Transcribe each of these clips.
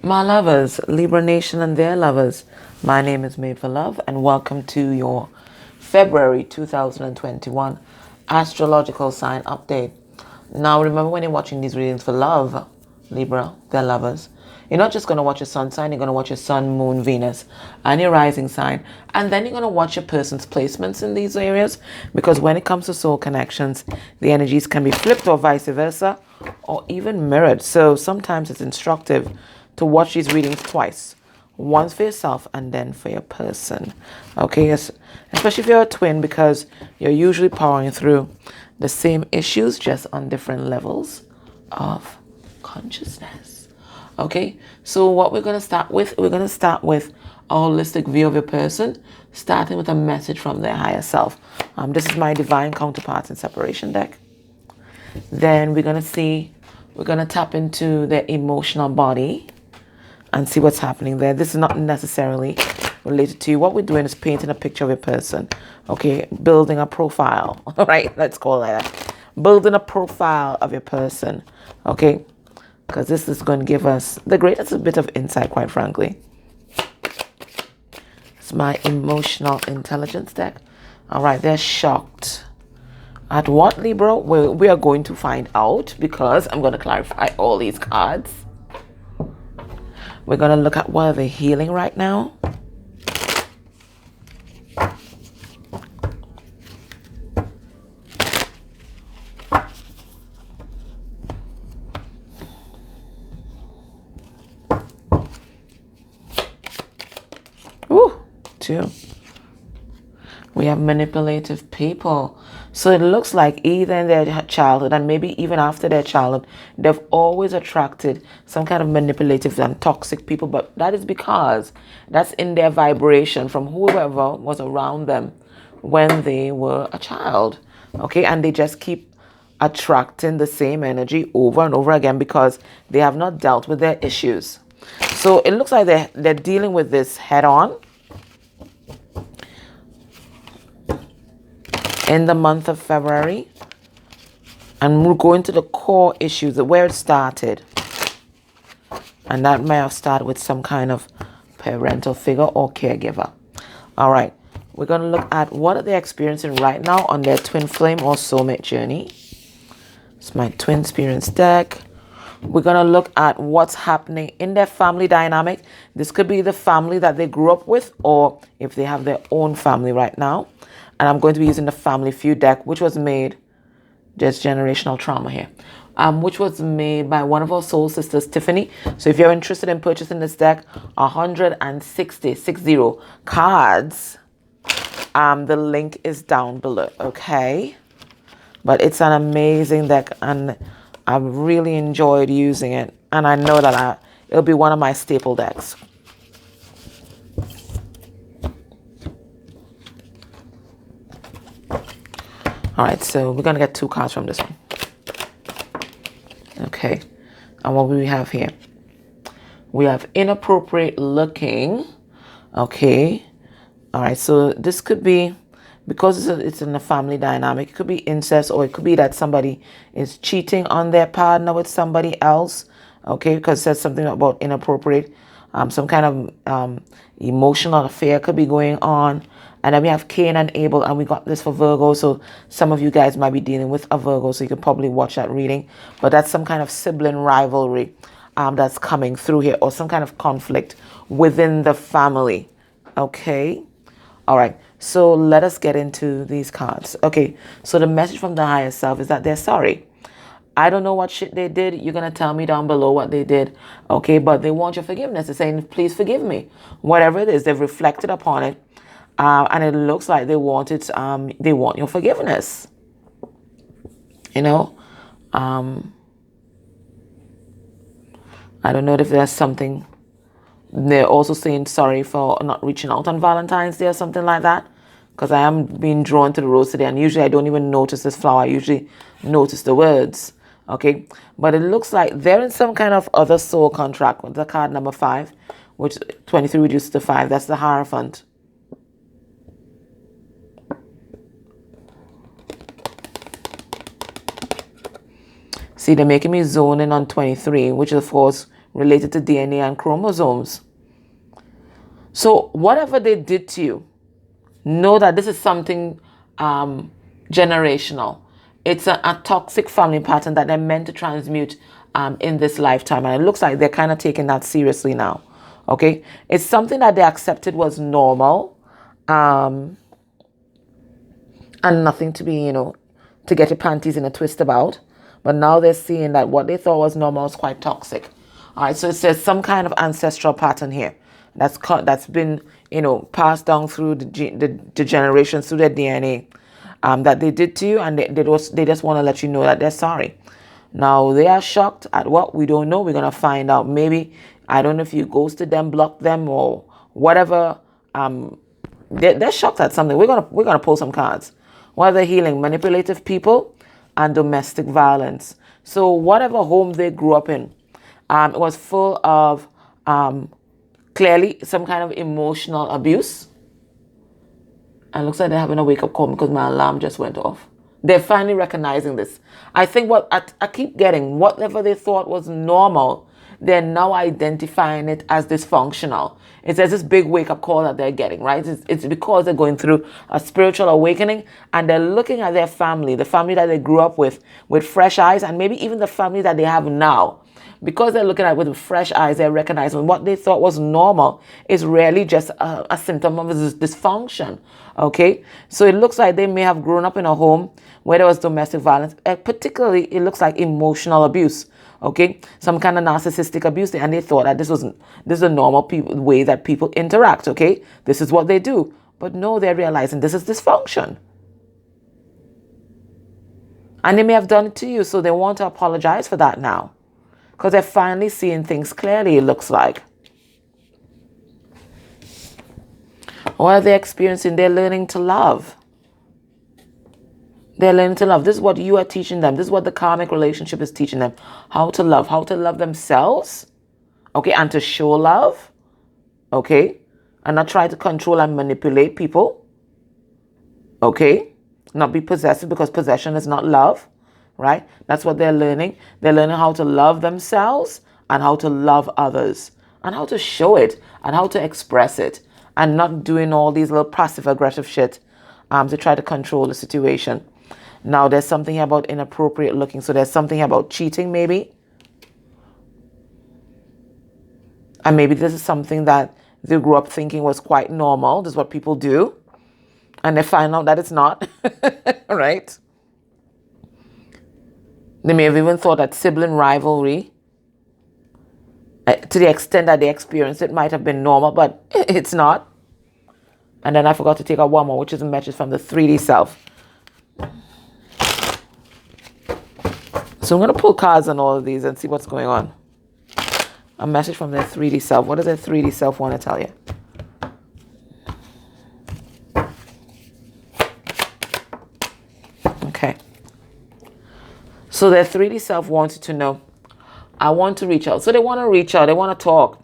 My lovers, Libra Nation and their lovers, my name is Made for Love and welcome to your February 2021 astrological sign update. Now remember, when you're watching these readings for love, Libra, their lovers, you're not just going to watch your sun sign, you're going to watch your sun, moon, Venus, and your rising sign. And then you're going to watch your person's placements in these areas, because when it comes to soul connections, the energies can be flipped or vice versa, or even mirrored. So sometimes it's instructive to watch these readings twice. Once for yourself and then for your person. Okay, yes, especially if you're a twin, because you're usually powering through the same issues, just on different levels of consciousness. Okay, so what we're going to start with, a holistic view of your person, starting with a message from their higher self. This is my divine counterparts and separation deck. Then we're going to tap into their emotional body and see what's happening there. This is not necessarily related to you. What we're doing is painting a picture of a person. Okay, building a profile. All right, let's call it that. Building a profile of your person. Okay, because this is going to give us the greatest bit of insight, quite frankly. It's my emotional intelligence deck. All right, they're shocked. At what, Libra? We are going to find out, because I'm going to clarify all these cards. We're going to look at what are they healing right now. Ooh, 2. We have manipulative people. So it looks like either in their childhood and maybe even after their childhood, they've always attracted some kind of manipulative and toxic people. But that is because that's in their vibration from whoever was around them when they were a child. Okay, and they just keep attracting the same energy over and over again because they have not dealt with their issues. So it looks like they're dealing with this head on. In the month of February, and we'll go into the core issues, where it started, and that may have started with some kind of parental figure or caregiver. All right, we're going to look at what are they experiencing right now on their twin flame or soulmate journey. It's my twin experience deck. We're going to look at what's happening in their family dynamic. This could be the family that they grew up with, or if they have their own family right now. And I'm going to be using the Family Feud deck, which was made, there's generational trauma here, which was made by one of our soul sisters, Tiffany. So if you're interested in purchasing this deck, 160 cards. The link is down below, okay? But it's an amazing deck, and I've really enjoyed using it. And I know that it'll be one of my staple decks. All right, so we're going to get 2 cards from this one. Okay, and what do we have here? We have inappropriate looking. Okay, all right, so this could be, because it's in a family dynamic, it could be incest, or it could be that somebody is cheating on their partner with somebody else. Okay, because it says something about inappropriate. Some kind of emotional affair could be going on. And then we have Cain and Abel, and we got this for Virgo. So some of you guys might be dealing with a Virgo, so you could probably watch that reading. But that's some kind of sibling rivalry that's coming through here, or some kind of conflict within the family. Okay? All right. So let us get into these cards. Okay. So the message from the higher self is that they're sorry. I don't know what shit they did. You're going to tell me down below what they did. Okay? But they want your forgiveness. They're saying, please forgive me. Whatever it is, they've reflected upon it. And it looks like they want your forgiveness. You know, I don't know if there's something. They're also saying sorry for not reaching out on Valentine's Day or something like that. Because I am being drawn to the rose today, and usually I don't even notice this flower. I usually notice the words. Okay, but it looks like they're in some kind of other soul contract with the card number 5, which 23 reduced to 5. That's the Hierophant. See, they're making me zone in on 23, which of course related to DNA and chromosomes. So whatever they did to you, know that this is something generational. It's a toxic family pattern that they're meant to transmute in this lifetime. And it looks like they're kind of taking that seriously now. Okay? It's something that they accepted was normal. And nothing to be, to get your panties in a twist about. But now they're seeing that what they thought was normal is quite toxic. All right, so it says some kind of ancestral pattern here that's been, passed down through the generations, through their DNA, that they did to you, and they just want to let you know that they're sorry. Now, they are shocked at what? We don't know. We're going to find out. Maybe, I don't know if you ghosted them, blocked them, or whatever. They're shocked at something. We're gonna pull some cards. What are they healing? Manipulative people and domestic violence. So whatever home they grew up in, it was full of clearly some kind of emotional abuse. And it looks like they're having a wake-up call because my alarm just went off. They're finally recognizing this. I think what I keep getting, whatever they thought was normal, they're now identifying it as dysfunctional. It's this big wake-up call that they're getting, right? It's because they're going through a spiritual awakening, and they're looking at their family, the family that they grew up with fresh eyes, and maybe even the family that they have now. Because they're looking at it with fresh eyes, they're recognizing what they thought was normal is really just a symptom of dysfunction, okay? So it looks like they may have grown up in a home where there was domestic violence. Particularly, it looks like emotional abuse, okay? Some kind of narcissistic abuse, and they thought that this is a normal way that people interact, okay? This is what they do. But no, they're realizing this is dysfunction. And they may have done it to you, so they want to apologize for that now. Because they're finally seeing things clearly, it looks like. What are they experiencing? They're learning to love. They're learning to love. This is what you are teaching them. This is what the karmic relationship is teaching them. How to love themselves, okay, and to show love, okay, and not try to control and manipulate people, okay, not be possessive, because possession is not love. Right? That's what they're learning. They're learning how to love themselves and how to love others and how to show it and how to express it, and not doing all these little passive aggressive shit to try to control the situation. Now, there's something about inappropriate looking. So there's something about cheating maybe. And maybe this is something that they grew up thinking was quite normal. This is what people do. And they find out that it's not. Right? They may have even thought that sibling rivalry, to the extent that they experienced it, might have been normal, but it's not. And then I forgot to take out one more, which is a message from the 3D self. So I'm going to pull cards on all of these and see what's going on. A message from their 3D self. What does their 3D self want to tell you? Okay. So their 3D self wants you to know, I want to reach out. So they want to reach out. They want to talk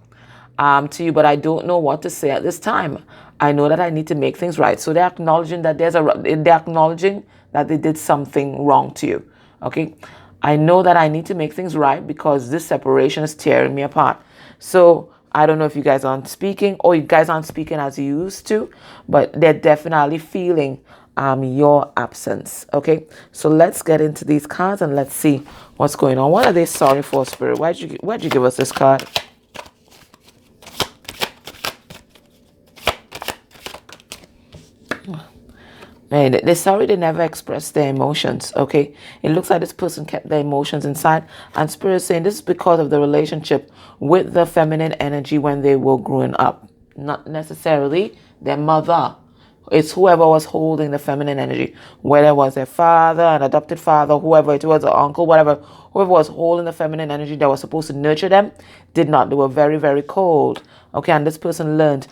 to you, but I don't know what to say at this time. I know that I need to make things right. So they're acknowledging that they're acknowledging that they did something wrong to you. Okay. I know that I need to make things right because this separation is tearing me apart. So I don't know if you guys aren't speaking, or you guys aren't speaking as you used to, but they're definitely feeling your absence. Okay, so let's get into these cards and let's see what's going on. What are they sorry for, Spirit? Why'd you give us this card? And they're sorry they never expressed their emotions, okay? It looks like this person kept their emotions inside. And Spirit is saying this is because of the relationship with the feminine energy when they were growing up. Not necessarily their mother. It's whoever was holding the feminine energy. Whether it was their father, an adopted father, whoever it was, an uncle, whatever. Whoever was holding the feminine energy that was supposed to nurture them, did not. They were very, very cold. Okay, and this person learned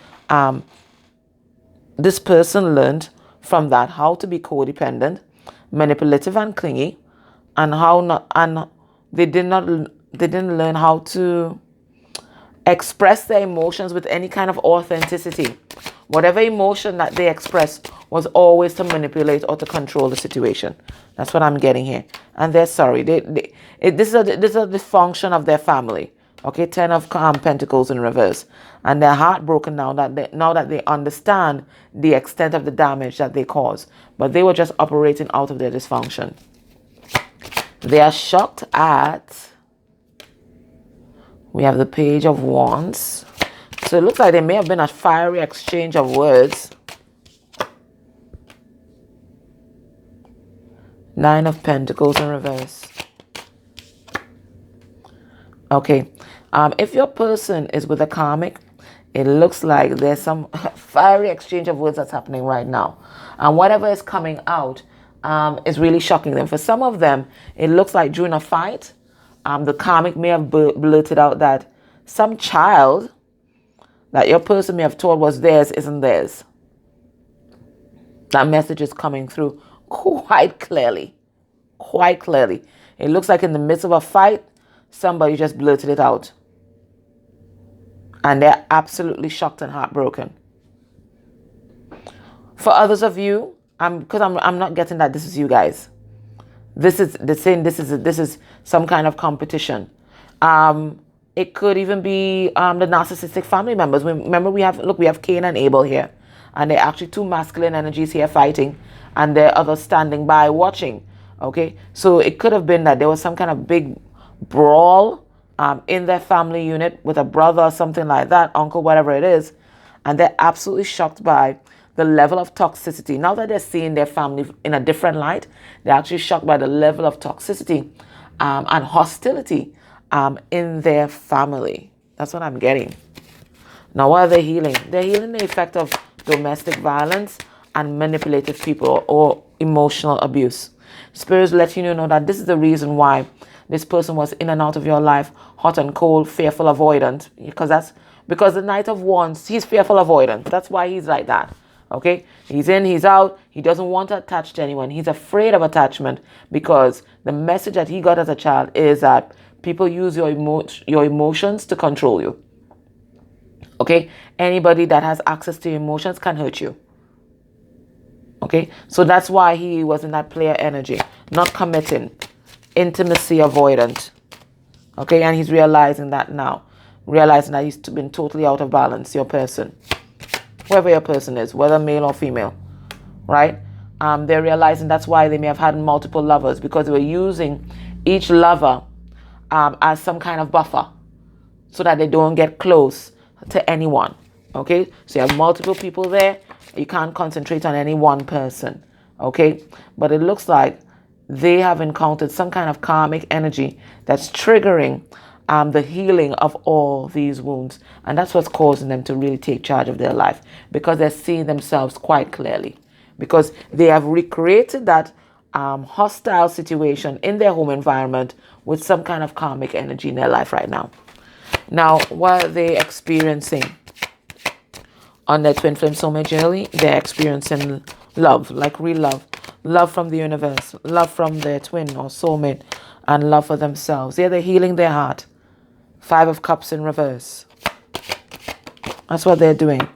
from that how to be codependent, manipulative and clingy, and they didn't learn how to express their emotions with any kind of authenticity. Whatever emotion that they expressed was always to manipulate or to control the situation. That's what I'm getting here. And they're sorry. This is a dysfunction of their family. Okay, 10 of Pentacles in reverse. And they're heartbroken now that they understand the extent of the damage that they caused. But they were just operating out of their dysfunction. They are shocked at... We have the Page of Wands. So it looks like there may have been a fiery exchange of words. 9 of Pentacles in reverse. Okay. If your person is with a karmic, it looks like there's some fiery exchange of words that's happening right now. And whatever is coming out is really shocking them. For some of them, it looks like during a fight, the karmic may have blurted out that some child that your person may have told was theirs isn't theirs. That message is coming through quite clearly. Quite clearly. It looks like in the midst of a fight, somebody just blurted it out. And they're absolutely shocked and heartbroken. For others of you, because I'm not getting that this is you guys. This is the saying. This is some kind of competition. It could even be the narcissistic family members. Remember, we have Cain and Abel here, and they're actually two masculine energies here fighting, and there are others standing by watching. Okay, so it could have been that there was some kind of big brawl in their family unit with a brother or something like that, uncle, whatever it is, and they're absolutely shocked by the level of toxicity. Now that they're seeing their family in a different light, they're actually shocked by the level of toxicity and hostility in their family. That's what I'm getting. Now, what are they healing? They're healing the effect of domestic violence and manipulative people or emotional abuse. Spirits let you know that this is the reason why this person was in and out of your life, hot and cold, fearful, avoidant. Because the Knight of Wands, he's fearful, avoidant. That's why he's like that. Okay, he's in, he's out. He doesn't want to attach to anyone. He's afraid of attachment because the message that he got as a child is that people use your emotions to control you. Okay, anybody that has access to your emotions can hurt you. Okay, so that's why he was in that player energy, not committing, intimacy avoidant. Okay, and he's realizing that now, realizing that he's been totally out of balance, your person. Whoever your person is, whether male or female, right? They're realizing that's why they may have had multiple lovers, because they were using each lover as some kind of buffer so that they don't get close to anyone. Okay, so you have multiple people there. You can't concentrate on any one person. Okay, but it looks like they have encountered some kind of karmic energy that's triggering the healing of all these wounds. And that's what's causing them to really take charge of their life, because they're seeing themselves quite clearly, because they have recreated that hostile situation in their home environment with some kind of karmic energy in their life right now. Now, what are they experiencing? On their twin flame soulmate journey, they're experiencing love, like real love. Love from the universe, love from their twin or soulmate, and love for themselves. Yeah, they're healing their heart. 5 of Cups in reverse. That's what they're doing.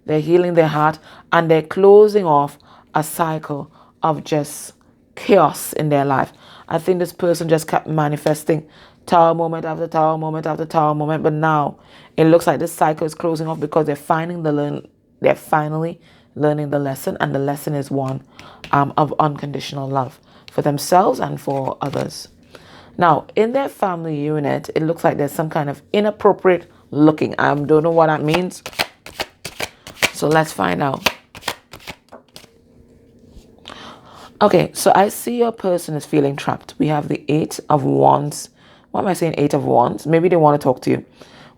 They're healing their heart, and they're closing off a cycle of just chaos in their life. I think this person just kept manifesting tower moment after tower moment after tower moment, but now it looks like this cycle is closing off because they're finally learning the lesson, and the lesson is one of unconditional love for themselves and for others. Now, in their family unit, it looks like there's some kind of inappropriate looking. I don't know what that means. So let's find out. Okay, so I see your person is feeling trapped. We have the 8 of Wands. Why am I saying 8 of Wands? Maybe they want to talk to you.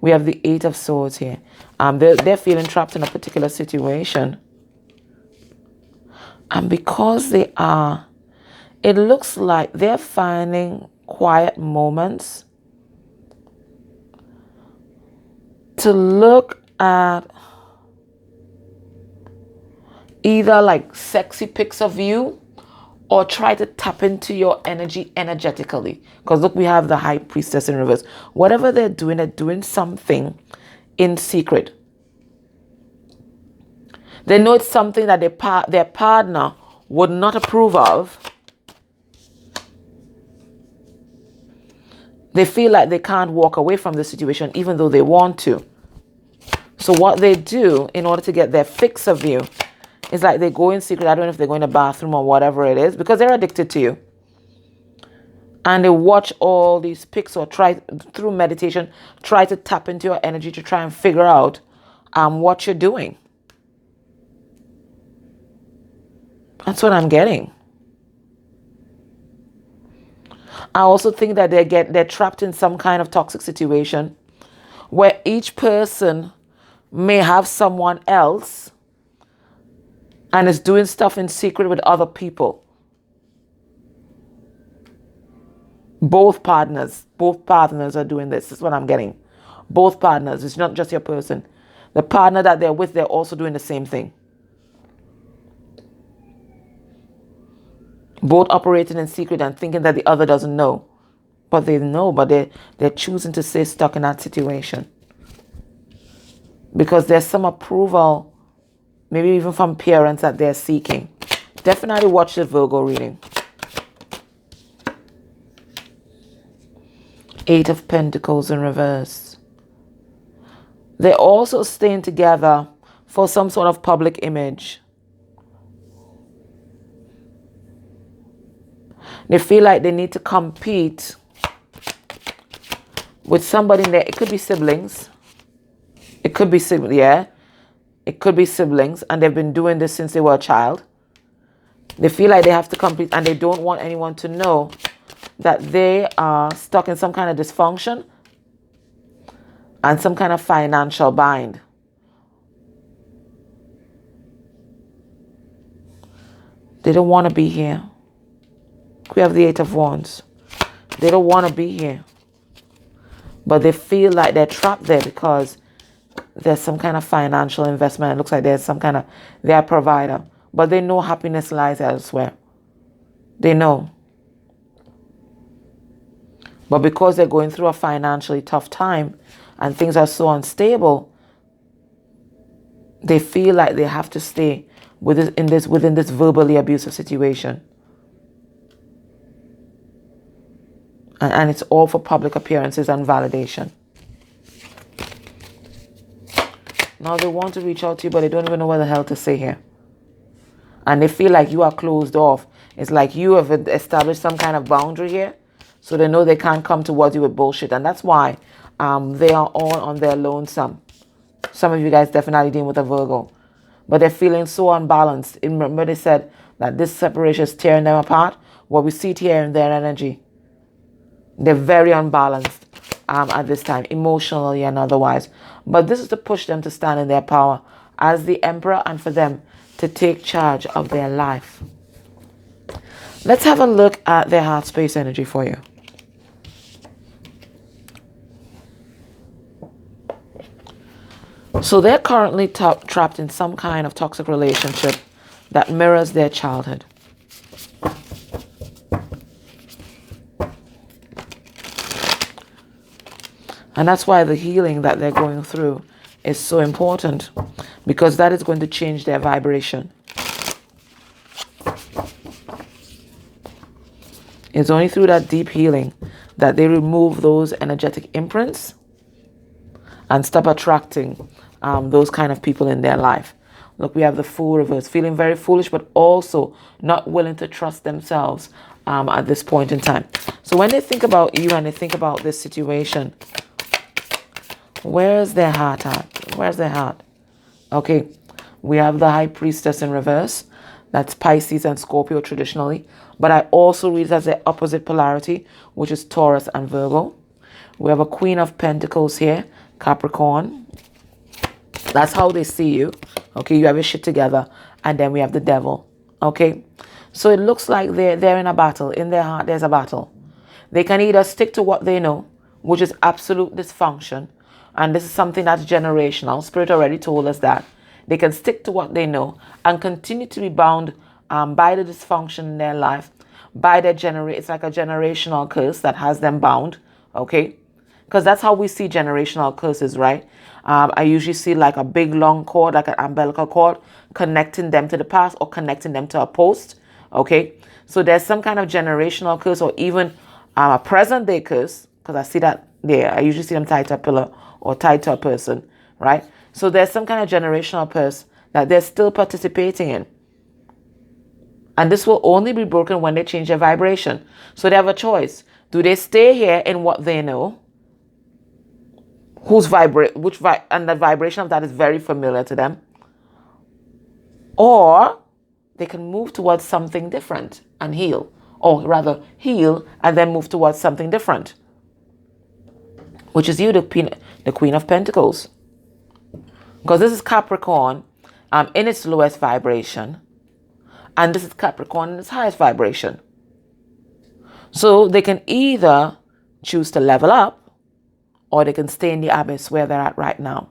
We have the 8 of Swords here. They're feeling trapped in a particular situation. And because they are, it looks like they're finding quiet moments to look at either like sexy pics of you or try to tap into your energy energetically. Because look, we have the High Priestess in reverse. Whatever they're doing something in secret. They know it's something that their partner would not approve of. They feel like they can't walk away from the situation even though they want to. So what they do in order to get their fix of you is like they go in secret. I don't know if they go in the bathroom or whatever it is, because they're addicted to you. And they watch all these pics or try through meditation, try to tap into your energy to try and figure out what you're doing. That's what I'm getting. I also think that they're trapped in some kind of toxic situation where each person may have someone else and is doing stuff in secret with other people. Both partners are doing this. This is what I'm getting. Both partners. It's not just your person. The partner that they're with, they're also doing the same thing. Both operating in secret and thinking that the other doesn't know. But they know, but they're choosing to stay stuck in that situation. Because there's some approval, maybe even from parents, that they're seeking. Definitely watch the Virgo reading. 8 of Pentacles in reverse. They're also staying together for some sort of public image. They feel like they need to compete with somebody in there. It could be siblings. It could be siblings, yeah. It could be siblings, and they've been doing this since they were a child. They feel like they have to compete, and they don't want anyone to know that they are stuck in some kind of dysfunction and some kind of financial bind. They don't want to be here. We have the 8 of Wands. They don't want to be here. But they feel like they're trapped there because there's some kind of financial investment. It looks like there's some kind of, they're a provider. But they know happiness lies elsewhere. They know. But because they're going through a financially tough time and things are so unstable, they feel like they have to stay within this verbally abusive situation. And it's all for public appearances and validation. Now they want to reach out to you, but they don't even know what the hell to say here. And they feel like you are closed off. It's like you have established some kind of boundary here. So they know they can't come towards you with bullshit. And that's why they are all on their lonesome. Some of you guys definitely dealing with a Virgo. But they're feeling so unbalanced. Remember they said that this separation is tearing them apart? Well, we see it here in their energy. They're very unbalanced at this time, emotionally and otherwise. But this is to push them to stand in their power as the Emperor and for them to take charge of their life. Let's have a look at their heart space energy for you. So they're currently trapped in some kind of toxic relationship that mirrors their childhood. And that's why the healing that they're going through is so important, because that is going to change their vibration. It's only through that deep healing that they remove those energetic imprints and stop attracting those kind of people in their life. Look, we have the Fool reverse, feeling very foolish, but also not willing to trust themselves at this point in time. So when they think about you and they think about this situation, where's their heart at? Where's their heart? Okay, we have the High Priestess in reverse. That's Pisces and Scorpio traditionally. But I also read it as the opposite polarity, which is Taurus and Virgo. We have a Queen of Pentacles here, Capricorn. That's how they see you. Okay, you have your shit together. And then we have the Devil. Okay, so it looks like they're in a battle. In their heart, there's a battle. They can either stick to what they know, which is absolute dysfunction. And this is something that's generational. Spirit already told us that. They can stick to what they know and continue to be bound by the dysfunction in their life, by their it's like a generational curse that has them bound, okay? Because that's how we see generational curses, right? I usually see like a big long cord, like an umbilical cord, connecting them to the past or connecting them to a post, okay? So there's some kind of generational curse or even a present day curse, because I see that there. I usually see them tied to a pillar or tied to a person, right? So there's some kind of generational curse that they're still participating in. And this will only be broken when they change their vibration. So they have a choice. Do they stay here in what they know? And the vibration of that is very familiar to them. Or they can move towards something different and heal. Or rather, heal and then move towards something different. Which is you, the Queen of Pentacles. Because this is Capricorn in its lowest vibration. And this is Capricorn in its highest vibration. So they can either choose to level up, or they can stay in the abyss where they're at right now.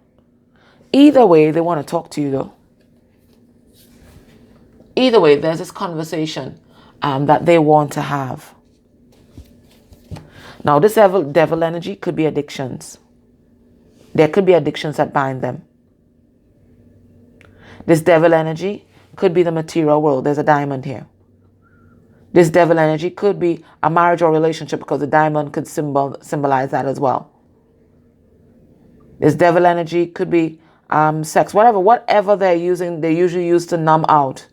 Either way, they want to talk to you though. Either way, there's this conversation that they want to have. Now, this devil energy could be addictions. There could be addictions that bind them. This devil energy could be the material world. There's a diamond here. This devil energy could be a marriage or relationship, because the diamond could symbolize that as well. This devil energy could be sex, whatever they're using, they usually use to numb out.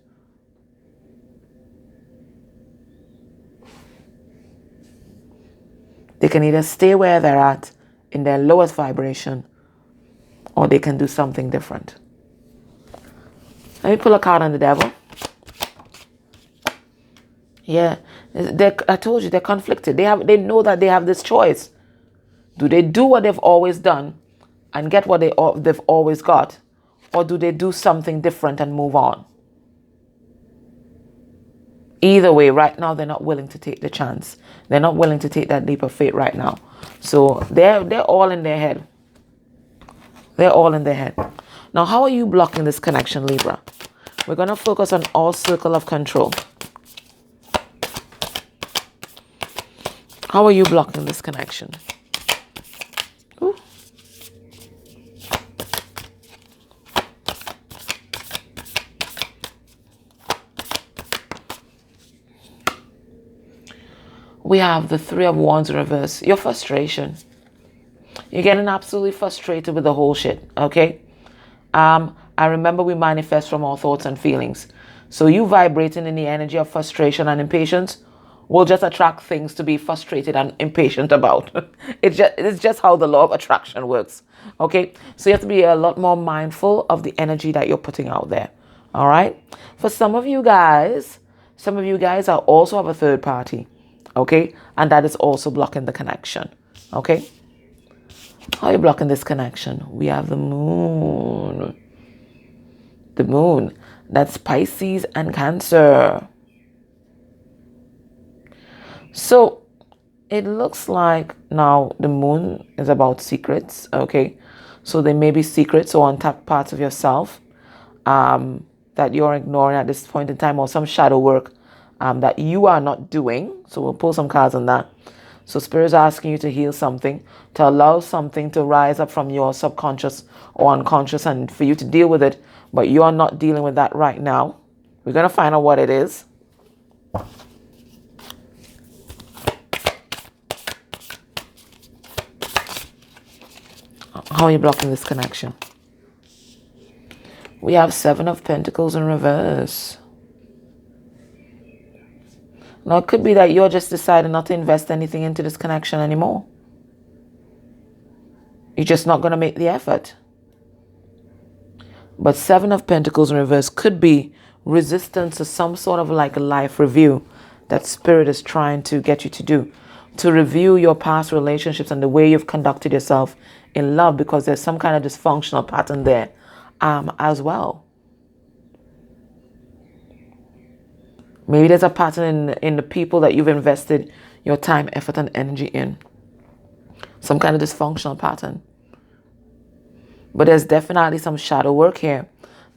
They can either stay where they're at in their lowest vibration, or they can do something different. Let me pull a card on the devil. Yeah, I told you they're conflicted. They know that they have this choice. Do they do what they've always done and get what they've always got? Or do they do something different and move on? Either way, right now, they're not willing to take the chance. They're not willing to take that leap of faith right now. So they're all in their head. They're all in their head. Now, how are you blocking this connection, Libra? We're going to focus on all circle of control. How are you blocking this connection? Ooh. We have the Three of Wands in reverse. Your frustration. You're getting absolutely frustrated with the whole shit, okay? I remember we manifest from our thoughts and feelings. So you vibrating in the energy of frustration and impatience will just attract things to be frustrated and impatient about. It's just how the law of attraction works, okay? So you have to be a lot more mindful of the energy that you're putting out there, all right? For some of you guys are also have a third party, okay? And that is also blocking the connection, okay? How are you blocking this connection? We have the moon. The moon. That's Pisces and Cancer. So it looks like now the moon is about secrets, okay? So there may be secrets or untapped parts of yourself that you're ignoring at this point in time, or some shadow work that you are not doing. So we'll pull some cards on that. So Spirit is asking you to heal something, to allow something to rise up from your subconscious or unconscious, and for you to deal with it, but you are not dealing with that right now. We're going to find out what it is. How are you blocking this connection? We have Seven of Pentacles in reverse. Now, it could be that you're just deciding not to invest anything into this connection anymore. You're just not going to make the effort. But Seven of Pentacles in reverse could be resistance to some sort of like a life review that Spirit is trying to get you to do. To review your past relationships and the way you've conducted yourself in love, because there's some kind of dysfunctional pattern there as well. Maybe there's a pattern in the people that you've invested your time, effort, and energy in. Some kind of dysfunctional pattern. But there's definitely some shadow work here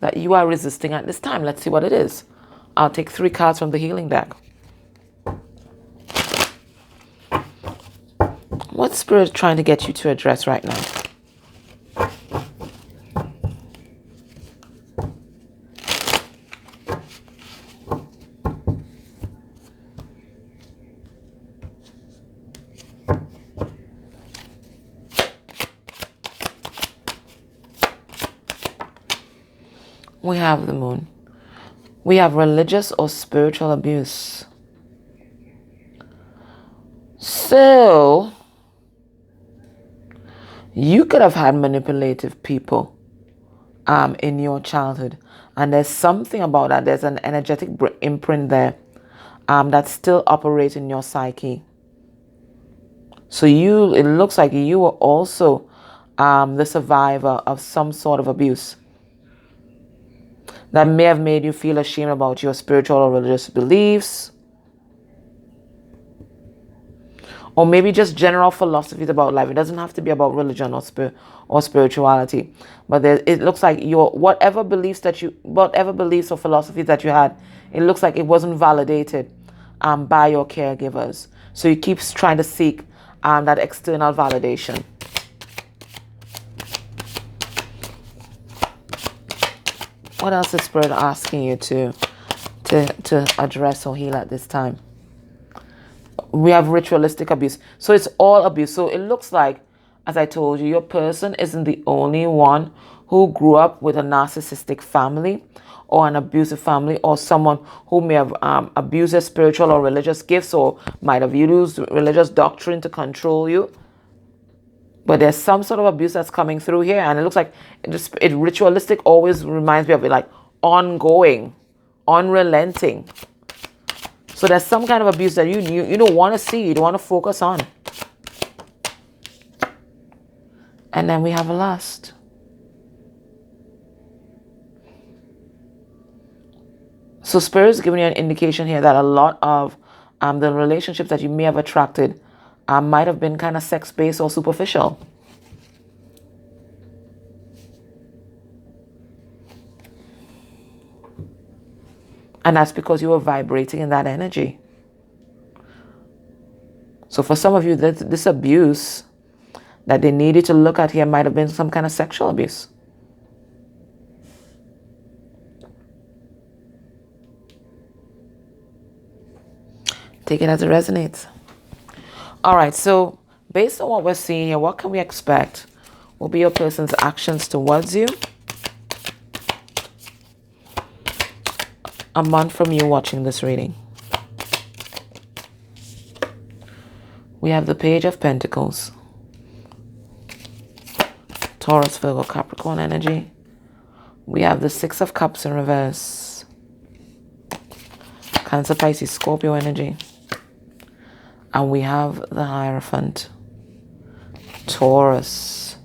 that you are resisting at this time. Let's see what it is. I'll take 3 cards from the healing deck. What's Spirit trying to get you to address right now? We have the moon. We have religious or spiritual abuse. So, you could have had manipulative people in your childhood. And there's something about that. There's an energetic imprint there that's still operating in your psyche. So it looks like you were also the survivor of some sort of abuse that may have made you feel ashamed about your spiritual or religious beliefs, or maybe just general philosophies about life. It doesn't have to be about religion or spirituality, but it looks like your whatever beliefs or philosophies that you had, it looks like it wasn't validated by your caregivers. So you keep trying to seek that external validation. What else is Spirit asking you to address or heal at this time? We have ritualistic abuse. So it's all abuse. So it looks like, as I told you, your person isn't the only one who grew up with a narcissistic family or an abusive family, or someone who may have abused their spiritual or religious gifts, or might have used religious doctrine to control you. But there's some sort of abuse that's coming through here, and it looks like ritualistic always reminds me of it, like ongoing, unrelenting. So there's some kind of abuse that you don't want to see, you don't want to focus on. And then we have a lust. So Spirit is giving you an indication here that a lot of the relationships that you may have attracted might have been kind of sex-based or superficial. And that's because you were vibrating in that energy. So for some of you, this abuse that they needed to look at here might have been some kind of sexual abuse. Take it as it resonates. All right, so based on what we're seeing here, what can we expect will be your person's actions towards you a month from you watching this reading? We have the Page of Pentacles, Taurus, Virgo, Capricorn energy. We have the Six of Cups in reverse, Cancer, Pisces, Scorpio energy. And we have the Hierophant, Taurus.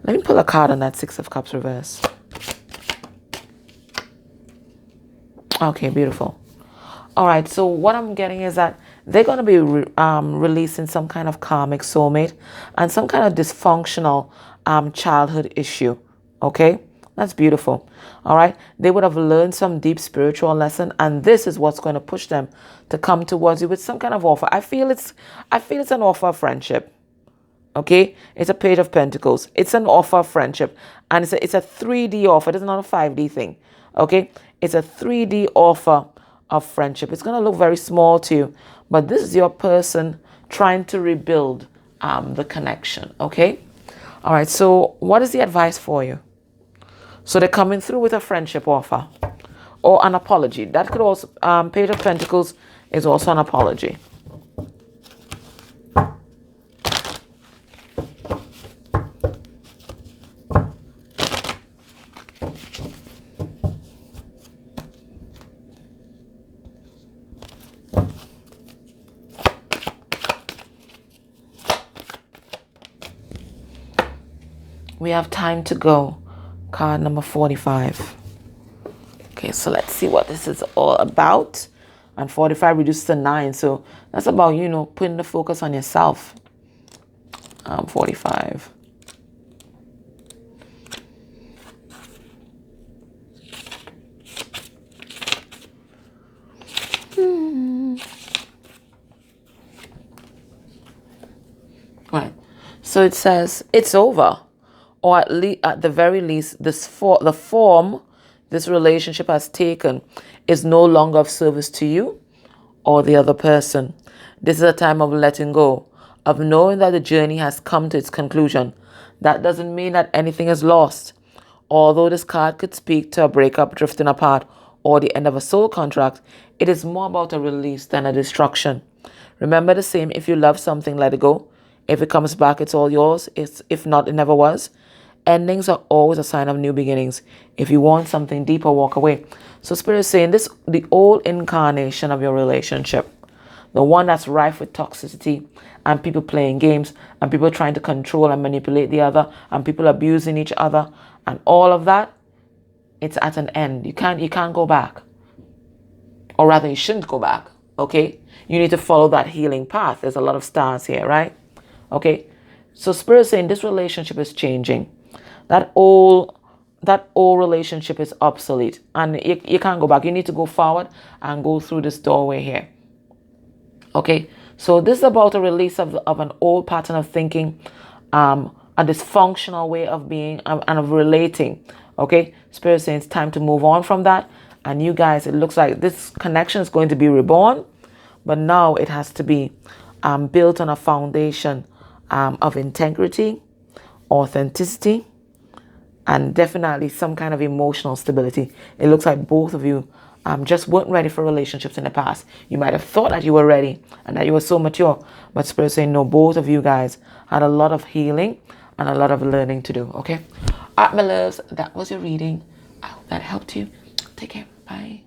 Let me pull a card on that Six of Cups reverse. Okay, beautiful. All right, so what I'm getting is that they're going to be releasing some kind of karmic soulmate and some kind of dysfunctional childhood issue. Okay, that's beautiful. All right, they would have learned some deep spiritual lesson, and this is what's going to push them to come towards you with some kind of offer. I feel it's an offer of friendship. Okay, it's a Page of Pentacles. It's an offer of friendship, and it's a 3D offer. It's not a 5D thing. Okay, it's a 3D offer of friendship. It's going to look very small to you, but this is your person trying to rebuild the connection. Okay, all right, so what is the advice for you? So they're coming through with a friendship offer or an apology. That could also, Page of Pentacles is also an apology. We have time to go. Card number 45. Okay, so let's see what this is all about. And 45 reduced to 9. So that's about, putting the focus on yourself. 45. Right. So it says it's over. Or at the very least, the form this relationship has taken is no longer of service to you or the other person. This is a time of letting go, of knowing that the journey has come to its conclusion. That doesn't mean that anything is lost Although this card could speak to a breakup, drifting apart, or the end of a soul contract, it is more about a release than a destruction. Remember the same, if you love something, let it go. If it comes back, it's all yours. If not, it never was. Endings are always a sign of new beginnings. If you want something deeper, walk away. So Spirit is saying this, the old incarnation of your relationship, the one that's rife with toxicity and people playing games and people trying to control and manipulate the other and people abusing each other and all of that, it's at an end. You can't go back. Or rather, you shouldn't go back. Okay? You need to follow that healing path. There's a lot of stars here, right? Okay? So Spirit is saying this relationship is changing. That old relationship is obsolete and you can't go back. You need to go forward and go through this doorway here. Okay, so this is about a release of an old pattern of thinking, a dysfunctional way of being and of relating. Okay, Spirit saying it's time to move on from that. And you guys, it looks like this connection is going to be reborn, but now it has to be built on a foundation of integrity, authenticity, and definitely some kind of emotional stability. It looks like both of you just weren't ready for relationships in the past. You might have thought that you were ready and that you were so mature, but Spirit saying no, both of you guys had a lot of healing and a lot of learning to do. Okay, all right, my loves, that was your reading. I hope that helped you. Take care. Bye.